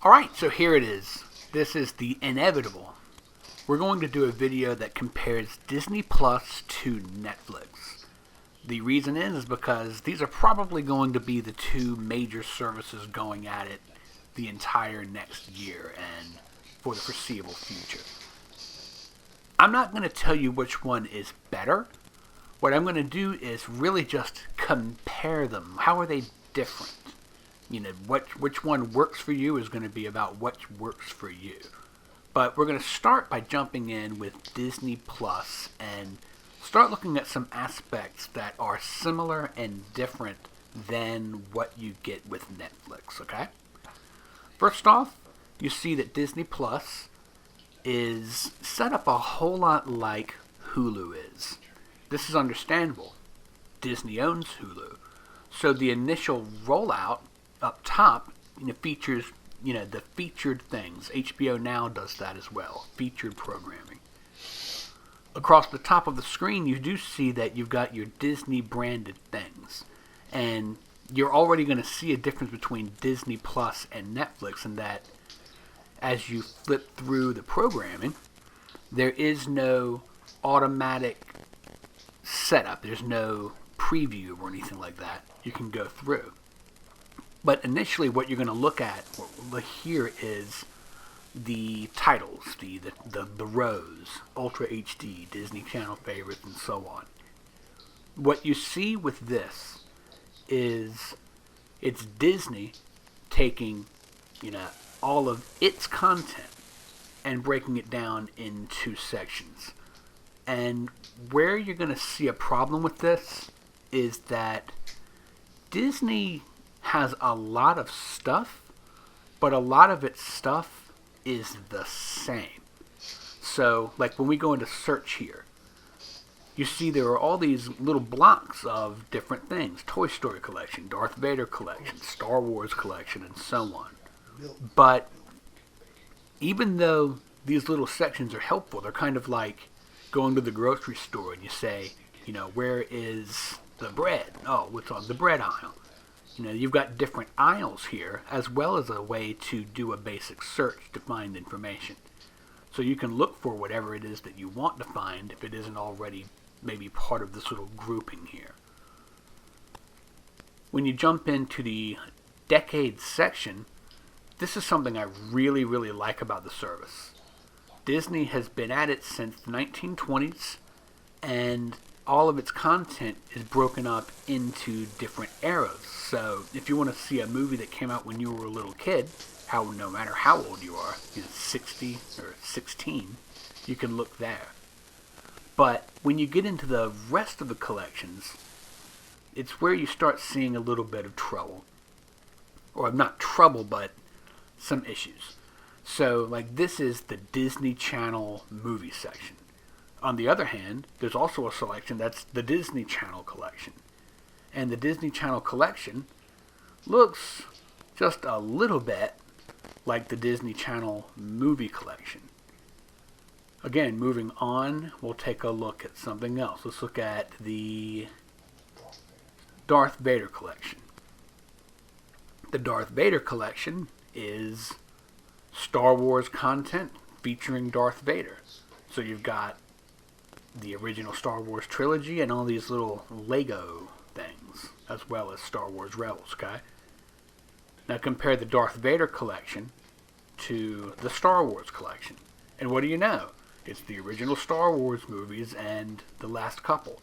Alright, so here it is. This is the inevitable. We're going to do a video that compares Disney Plus to Netflix. The reason is because these are probably going to be the two major services going at it the entire next year and for the foreseeable future. I'm not going to tell you which one is better. What I'm going to do is really just compare them. How are they different? Which one works for you is going to be about what works for you. But we're going to start by jumping in with Disney Plus and start looking at some aspects that are similar and different than what you get with Netflix, okay? First off, you see that Disney Plus is set up a whole lot like Hulu is. This is understandable. Disney owns Hulu. So the initial rollout up top, features, the featured things. HBO Now does that as well, featured programming. Across the top of the screen, you do see that you've got your Disney branded things. And you're already going to see a difference between Disney Plus and Netflix in that as you flip through the programming, there is no automatic setup. There's no preview or anything like that. You can go through. But initially what you're going to look at here is the titles, the rows, Ultra HD, Disney Channel favorites, and so on. What you see with this is it's Disney taking, all of its content and breaking it down into sections. And where you're going to see a problem with this is that Disney has a lot of stuff, but a lot of its stuff is the same. So, like when we go into search here, you see there are all these little blocks of different things. Toy Story collection, Darth Vader collection, Star Wars collection, and so on. But even though these little sections are helpful, they're kind of like going to the grocery store and you say, where is the bread? Oh, what's on the bread aisle? You've got different aisles here, as well as a way to do a basic search to find information. So you can look for whatever it is that you want to find if it isn't already maybe part of this little grouping here. When you jump into the decades section, this is something I really, really like about the service. Disney has been at it since the 1920s, and all of its content is broken up into different eras. So if you want to see a movie that came out when you were a little kid, no matter how old you are, 60 or 16, you can look there. But when you get into the rest of the collections, it's where you start seeing a little bit of trouble. Or not trouble, but some issues. So, this is the Disney Channel movie section. On the other hand, there's also a selection that's the Disney Channel collection. And the Disney Channel collection looks just a little bit like the Disney Channel movie collection. Again, moving on, we'll take a look at something else. Let's look at the Darth Vader collection. The Darth Vader collection is Star Wars content featuring Darth Vader. So you've got the original Star Wars trilogy and all these little Lego things, as well as Star Wars Rebels, okay? Now compare the Darth Vader collection to the Star Wars collection. And what do you know? It's the original Star Wars movies and the last couple.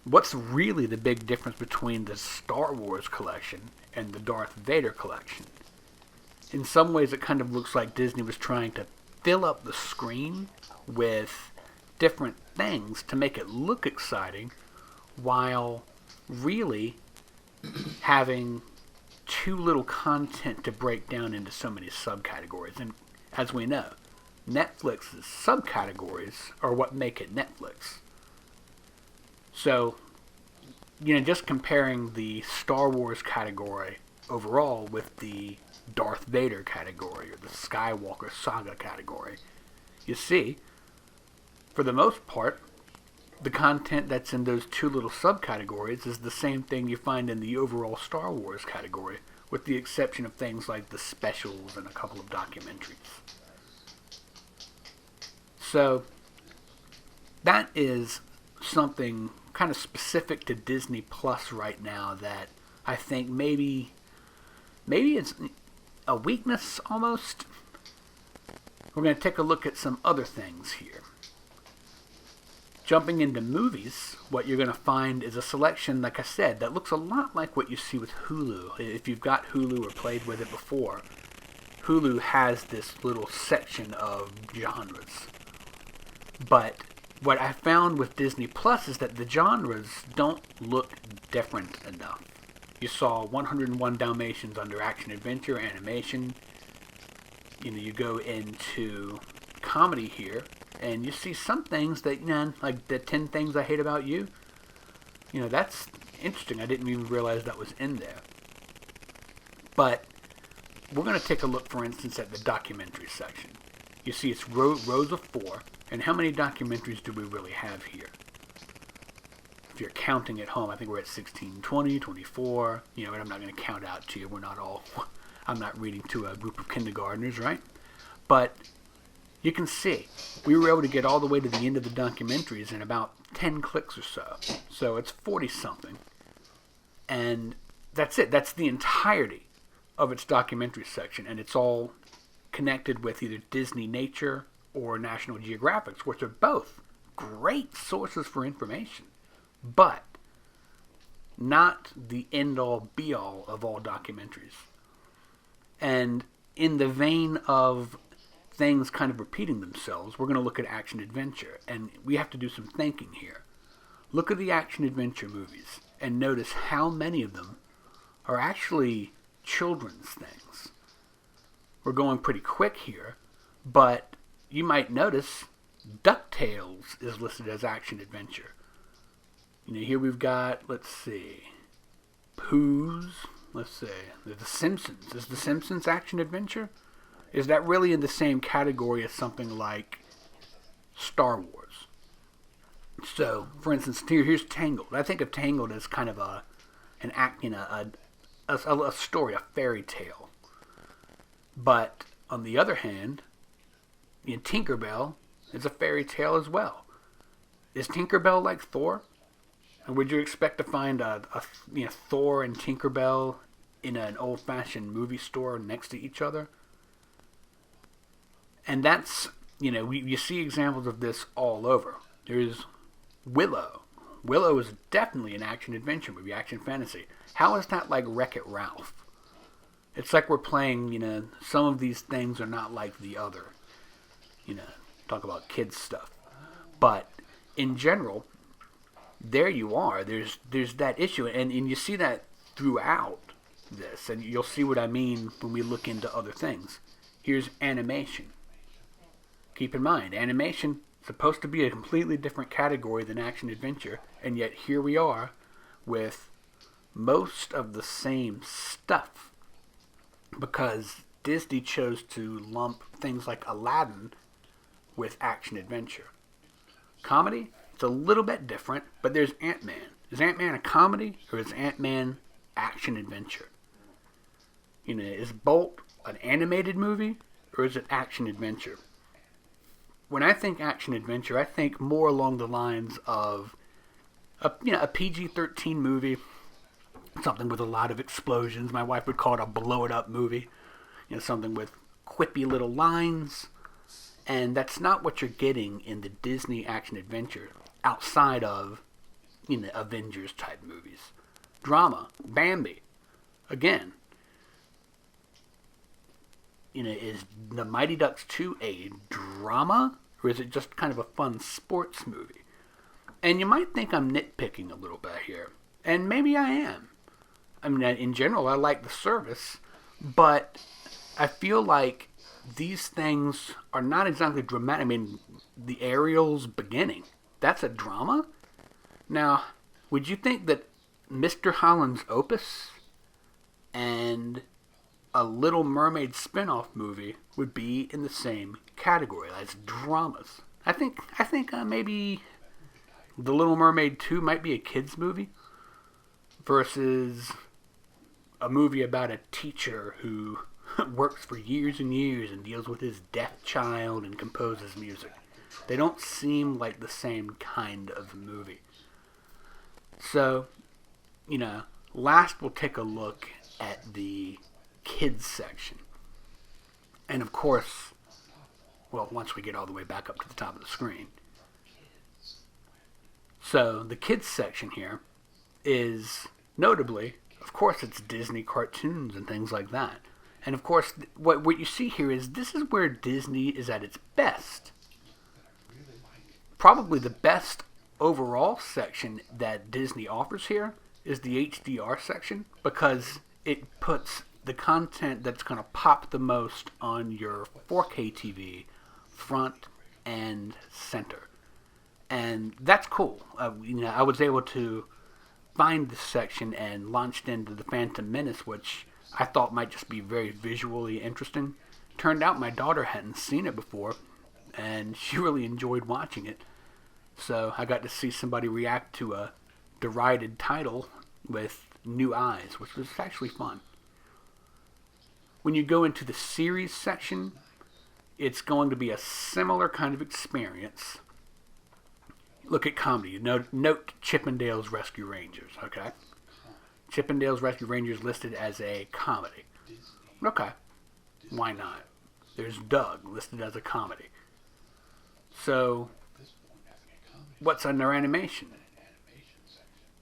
What's really the big difference between the Star Wars collection and the Darth Vader collection? In some ways, it kind of looks like Disney was trying to fill up the screen with different things to make it look exciting, while really having too little content to break down into so many subcategories. And as we know, Netflix's subcategories are what make it Netflix. So, just comparing the Star Wars category overall with the Darth Vader category or the Skywalker Saga category, you see, for the most part, the content that's in those two little subcategories is the same thing you find in the overall Star Wars category, with the exception of things like the specials and a couple of documentaries. So that is something kind of specific to Disney Plus right now that I think maybe it's a weakness almost. We're going to take a look at some other things here. Jumping into movies, what you're going to find is a selection, like I said, that looks a lot like what you see with Hulu. If you've got Hulu or played with it before, Hulu has this little section of genres. But what I found with Disney Plus is that the genres don't look different enough. You saw 101 Dalmatians under action, adventure, animation. You go into comedy here, and you see some things that, like the 10 Things I Hate About You. That's interesting. I didn't even realize that was in there. But we're going to take a look, for instance, at the documentary section. You see it's rows of 4, and how many documentaries do we really have here? If you're counting at home, I think we're at 16, 20, 24, and I'm not going to count out to you. I'm not reading to a group of kindergartners, right? But you can see, we were able to get all the way to the end of the documentaries in about 10 clicks or so. So it's 40-something. And that's it. That's the entirety of its documentary section. And it's all connected with either Disney Nature or National Geographic, which are both great sources for information. But not the end-all, be-all of all documentaries. And in the vein of things kind of repeating themselves, we're going to look at action-adventure. And we have to do some thinking here. Look at the action-adventure movies and notice how many of them are actually children's things. We're going pretty quick here, but you might notice DuckTales is listed as action-adventure. Here we've got, let's see, Pooh's, let's see, The Simpsons. Is The Simpsons action-adventure? Is that really in the same category as something like Star Wars? So, for instance, here's Tangled. I think of Tangled as kind of a story, a fairy tale. But on the other hand, Tinkerbell is a fairy tale as well. Is Tinkerbell like Thor? And would you expect to find Thor and Tinkerbell in an old-fashioned movie store next to each other? And that's, you see examples of this all over. There's Willow. Willow is definitely an action-adventure movie, action fantasy. How is that like Wreck-It Ralph? It's like we're playing, some of these things are not like the other. Talk about kids stuff. But in general, there you are. There's that issue. And you see that throughout this. And you'll see what I mean when we look into other things. Here's animation. Keep in mind, animation is supposed to be a completely different category than action-adventure. And yet here we are with most of the same stuff. Because Disney chose to lump things like Aladdin with action-adventure. Comedy, it's a little bit different, but there's Ant-Man. Is Ant-Man a comedy, or is Ant-Man action-adventure? Is Bolt an animated movie, or is it action-adventure? When I think action-adventure, I think more along the lines of a PG-13 movie, something with a lot of explosions. My wife would call it a blow-it-up movie. Something with quippy little lines. And that's not what you're getting in the Disney action-adventure outside of, Avengers-type movies. Drama. Bambi. Again. Is The Mighty Ducks 2 a drama? Or is it just kind of a fun sports movie? And you might think I'm nitpicking a little bit here. And maybe I am. In general, I like the service, but I feel like these things are not exactly dramatic. The Ariel's beginning, that's a drama? Now, would you think that Mr. Holland's Opus and a Little Mermaid spin-off movie would be in the same category as dramas? I think maybe The Little Mermaid 2 might be a kid's movie versus a movie about a teacher who works for years and years and deals with his deaf child and composes music. They don't seem like the same kind of movie. So, last we'll take a look at the kids section. And of course, well, once we get all the way back up to the top of the screen. So, the kids section here is notably, of course, it's Disney cartoons and things like that. And of course, what you see here is this is where Disney is at its best. Probably the best overall section that Disney offers here is the HDR section, because it puts the content that's going to pop the most on your 4K TV front and center. And that's cool. I was able to find this section and launched into The Phantom Menace, which I thought might just be very visually interesting. Turned out my daughter hadn't seen it before, and she really enjoyed watching it. So I got to see somebody react to a derided title with new eyes, which was actually fun. When you go into the series section, it's going to be a similar kind of experience. Look at comedy. Note Chippendales Rescue Rangers, okay? Chippendales Rescue Rangers listed as a comedy. Okay, why not? There's Doug listed as a comedy. So, what's under animation?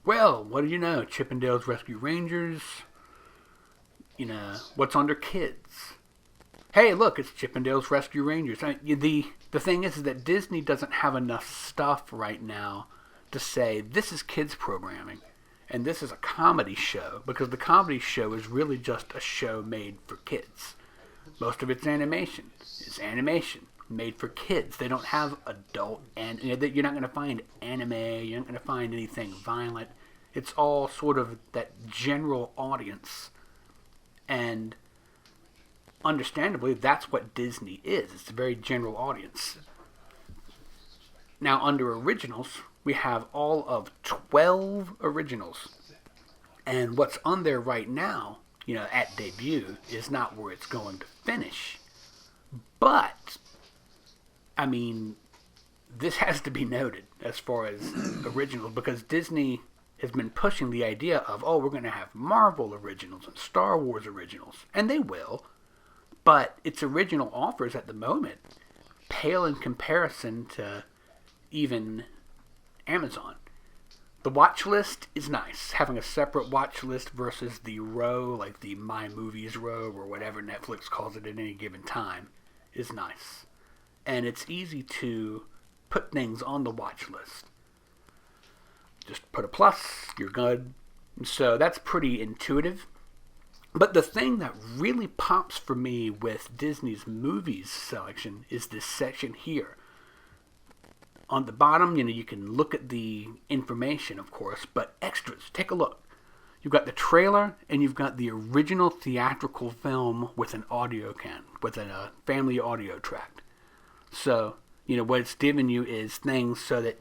Well, what do you know? Chippendales Rescue Rangers. What's under kids? Hey, look, it's Chippendales Rescue Rangers. The thing is that Disney doesn't have enough stuff right now to say this is kids programming and this is a comedy show, because the comedy show is really just a show made for kids. Most of it's animation. It's animation made for kids. They don't have adult, and you're not going to find anime. You're not going to find anything violent. It's all sort of that general audience, and understandably, that's what Disney is. It's a very general audience. Now, under originals, we have all of 12 originals. And what's on there right now, at debut, is not where it's going to finish. But, this has to be noted as far as originals, because Disney has been pushing the idea of, we're going to have Marvel originals and Star Wars originals. And they will. But its original offers at the moment pale in comparison to even Amazon. The watch list is nice. Having a separate watch list versus the row, like the My Movies row or whatever Netflix calls it at any given time, is nice. And it's easy to put things on the watch list. Just put a plus, you're good. So that's pretty intuitive. But the thing that really pops for me with Disney's movies selection is this section here. On the bottom, you can look at the information, of course, but extras, take a look. You've got the trailer, and you've got the original theatrical film with an with a family audio track. So, what it's giving you is things so that,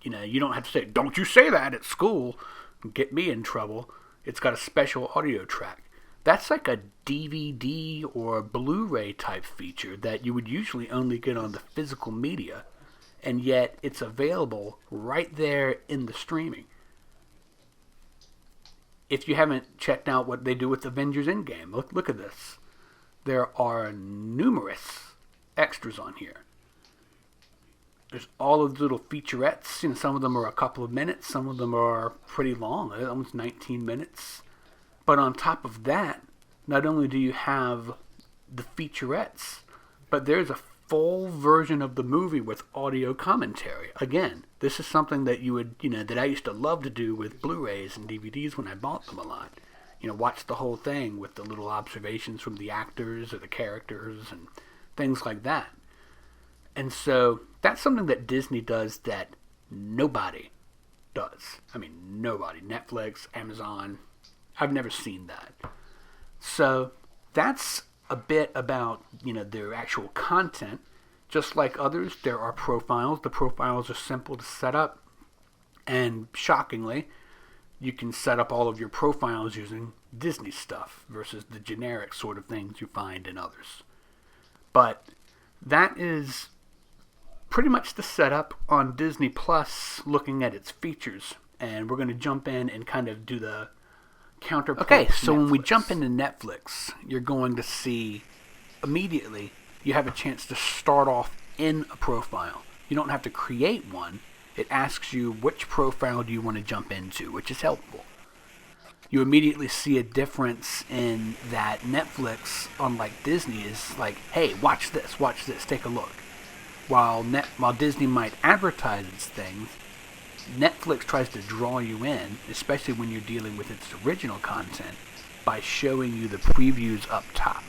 you don't have to say, don't you say that at school, get me in trouble. It's got a special audio track. That's like a DVD or Blu-ray type feature that you would usually only get on the physical media, and yet it's available right there in the streaming. If you haven't checked out what they do with Avengers Endgame, look at this. There are numerous extras on here. There's all of the little featurettes. Some of them are a couple of minutes. Some of them are pretty long, almost 19 minutes. But on top of that, not only do you have the featurettes, but there's a full version of the movie with audio commentary. Again, this is something that that I used to love to do with Blu-rays and DVDs when I bought them a lot. Watch the whole thing with the little observations from the actors or the characters and things like that. And so that's something that Disney does that nobody does. Nobody. Netflix, Amazon. I've never seen that. So that's a bit about, their actual content. Just like others, there are profiles. The profiles are simple to set up. And shockingly, you can set up all of your profiles using Disney stuff versus the generic sort of things you find in others. But that is pretty much the setup on Disney Plus, looking at its features. And we're going to jump in and kind of do the counterpoint. Okay, so when we jump into Netflix, you're going to see immediately you have a chance to start off in a profile. You don't have to create one. It asks you which profile do you want to jump into, which is helpful. You immediately see a difference in that Netflix, unlike Disney, is like, hey, watch this, take a look. While Disney might advertise its things, Netflix tries to draw you in, especially when you're dealing with its original content, by showing you the previews up top.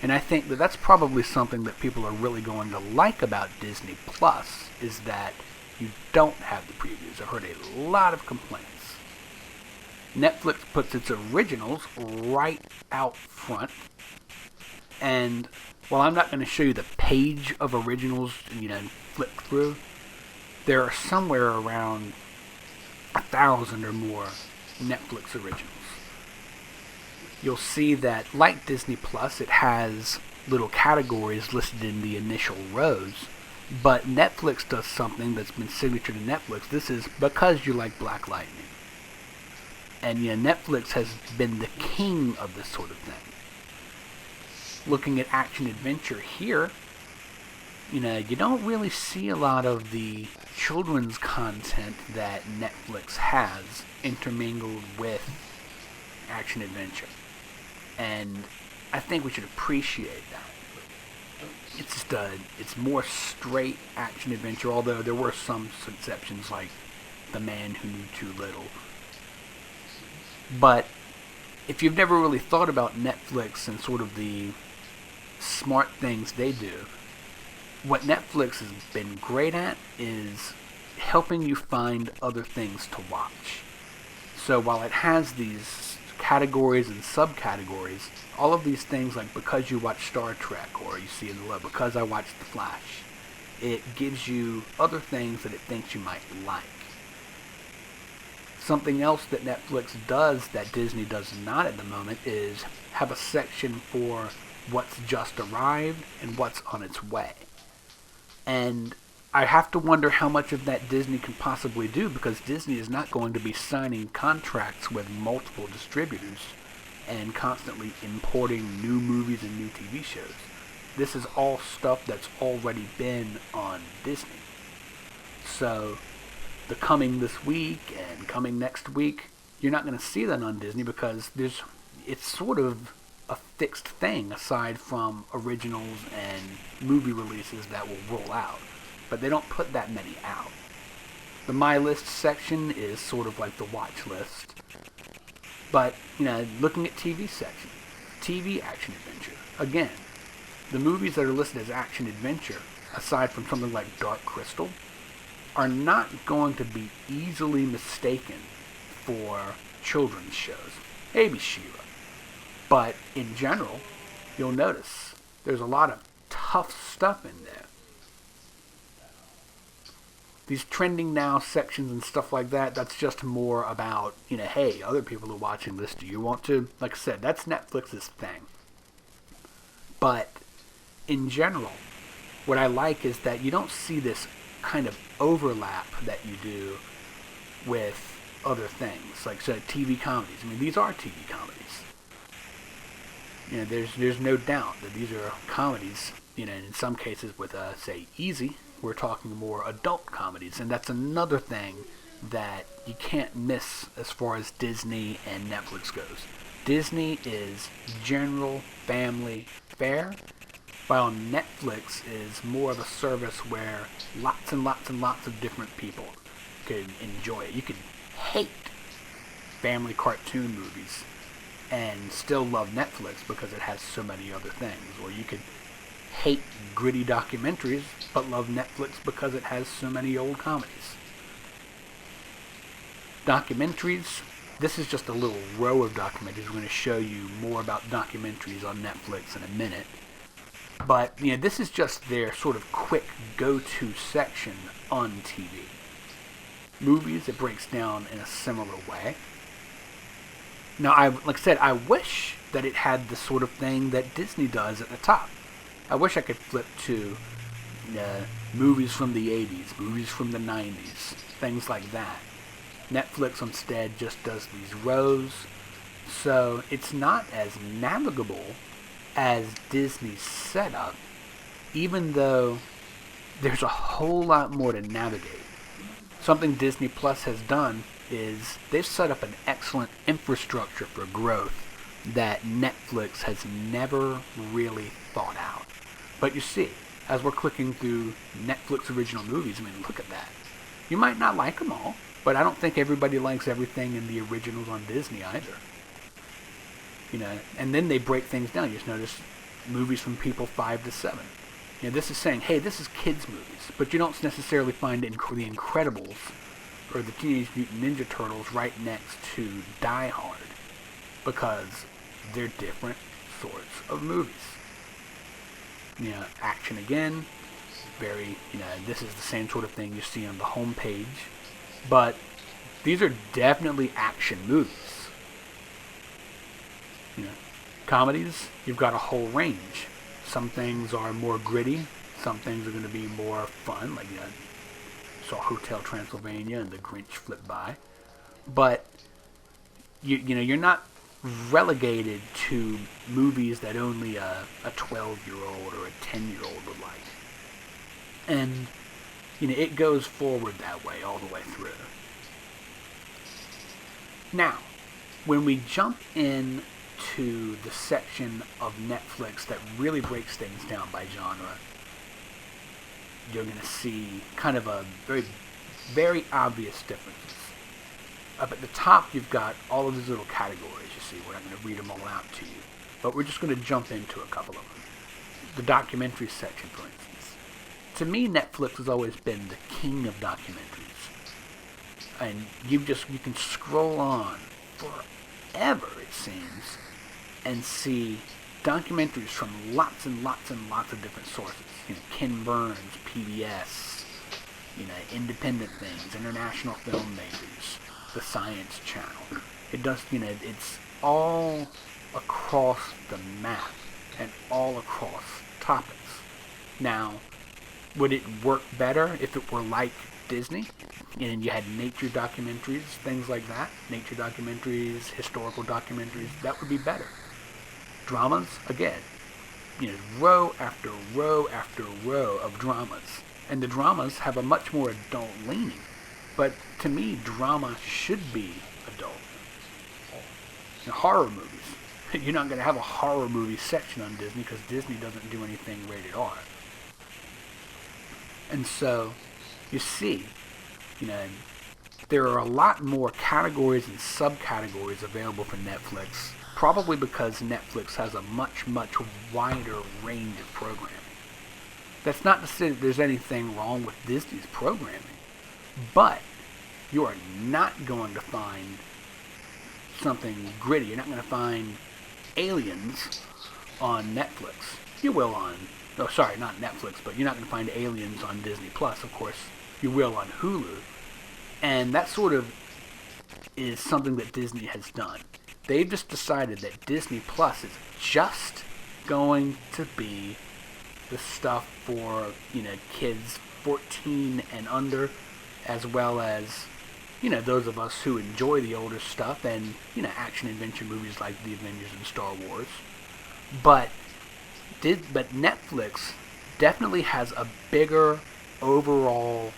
And I think that that's probably something that people are really going to like about Disney Plus, is that you don't have the previews. I've heard a lot of complaints. Netflix puts its originals right out front, and while I'm not going to show you the page of originals, flip through, there are somewhere around 1,000 or more Netflix originals. You'll see that, like Disney Plus, it has little categories listed in the initial rows, but Netflix does something that's been signature to Netflix. This is because you like Black Lightning. And Netflix has been the king of this sort of thing. Looking at action adventure here, you don't really see a lot of the children's content that Netflix has intermingled with action adventure. And I think we should appreciate that. It's more straight action adventure, although there were some exceptions like The Man Who Knew Too Little. But if you've never really thought about Netflix and sort of the smart things they do, what Netflix has been great at is helping you find other things to watch. So while it has these categories and subcategories, all of these things, like because you watch Star Trek, or you see in the low, because I watched The Flash, it gives you other things that it thinks you might like. Something else that Netflix does that Disney does not at the moment is have a section for what's just arrived and what's on its way. And I have to wonder how much of that Disney can possibly do, because Disney is not going to be signing contracts with multiple distributors and constantly importing new movies and new TV shows. This is all stuff that's already been on Disney. So the coming this week and coming next week, you're not going to see that on Disney, because it's sort of a fixed thing aside from originals and movie releases that will roll out. But they don't put that many out. The My List section is sort of like the watch list. But, looking at TV section, TV action adventure. Again, the movies that are listed as action adventure, aside from something like Dark Crystal, are not going to be easily mistaken for children's shows. Maybe She-Ra. But in general, you'll notice there's a lot of tough stuff in there. These trending now sections and stuff like that, that's just more about, hey, other people are watching this. Do you want to? Like I said, that's Netflix's thing. But in general, what I like is that you don't see this kind of overlap that you do with other things, like TV comedies. I mean, these are TV comedies. There's no doubt that these are comedies, in some cases with, say, Easy, we're talking more adult comedies, and that's another thing that you can't miss as far as Disney and Netflix goes. Disney is general family fare, while Netflix is more of a service where lots and lots and lots of different people can enjoy it. You can hate family cartoon movies and still love Netflix because it has so many other things. Or you could hate gritty documentaries but love Netflix because it has so many old comedies. Documentaries, this is just a little row of documentaries. We're going to show you more about documentaries on Netflix in a minute. But, this is just their sort of quick go-to section on TV. Movies, it breaks down in a similar way. Now, like I said, I wish that it had the sort of thing that Disney does at the top. I wish I could flip to movies from the 80s, movies from the 90s, things like that. Netflix instead just does these rows, so it's not as navigable as Disney's setup, even though there's a whole lot more to navigate. Something Disney Plus has done is they've set up an excellent infrastructure for growth that Netflix has never really thought out. But you see, as we're clicking through Netflix original movies, I mean, look at that. You might not like them all, but I don't think everybody likes everything in the originals on Disney either. And then they break things down. You just notice movies from people 5 to 7. This is saying, hey, this is kids' movies, but you don't necessarily find The Incredibles or the Teenage Mutant Ninja Turtles right next to Die Hard, because they're different sorts of movies. Action again, very, this is the same sort of thing you see on the home page, but these are definitely action movies. Comedies, you've got a whole range. Some things are more gritty, some things are going to be more fun, like saw Hotel Transylvania and The Grinch flip by. But you're not relegated to movies that only a 12-year-old or a 10-year-old would like. And it goes forward that way all the way through. Now, when we jump in to the section of Netflix that really breaks things down by genre, you're going to see kind of a very, very obvious differences. Up at the top, you've got all of these little categories, you see. We're not going to read them all out to you, but we're just going to jump into a couple of them. The documentary section, for instance. To me, Netflix has always been the king of documentaries. And you can scroll on forever, it seems, and see documentaries from lots and lots and lots of different sources. Ken Burns, PBS, independent things, international filmmakers, the Science Channel. It does, it's all across the map and all across topics. Now, would it work better if it were like Disney and you had nature documentaries, things like that? Nature documentaries, historical documentaries, that would be better. Dramas, again, row after row after row of dramas. And the dramas have a much more adult leaning. But to me, drama should be adult. Horror movies. You're not going to have a horror movie section on Disney because Disney doesn't do anything rated R. And so, you see, there are a lot more categories and subcategories available for Netflix, probably because Netflix has a much, much wider range of programming. That's not to say that there's anything wrong with Disney's programming, but you are not going to find something gritty. You're not going to find Aliens on Netflix. You will on, not Netflix, but you're not going to find Aliens on Disney Plus. Of course, you will on Hulu. And that sort of is something that Disney has done. They've just decided that Disney Plus is just going to be the stuff for, kids 14 and under, as well as, those of us who enjoy the older stuff and, action-adventure movies like The Avengers and Star Wars. But Netflix definitely has a bigger overall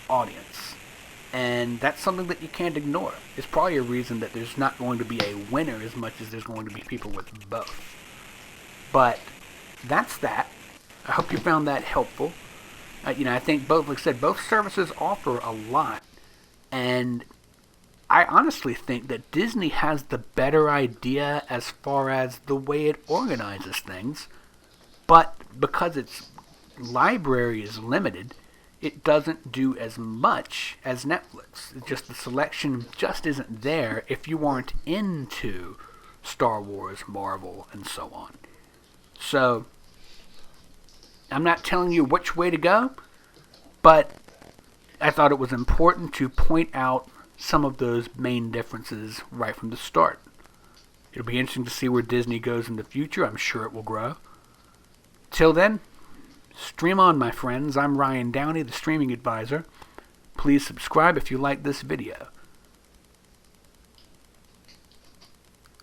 audience. And that's something that you can't ignore. It's probably a reason that there's not going to be a winner as much as there's going to be people with both. But that's that. I hope you found that helpful. I think like I said, both services offer a lot. And I honestly think that Disney has the better idea as far as the way it organizes things. But because its library is limited, it doesn't do as much as Netflix. It's just the selection just isn't there if you aren't into Star Wars, Marvel, and so on. So, I'm not telling you which way to go, but I thought it was important to point out some of those main differences right from the start. It'll be interesting to see where Disney goes in the future. I'm sure it will grow. Till then, stream on, my friends. I'm Ryan Downey, the streaming advisor. Please subscribe if you like this video.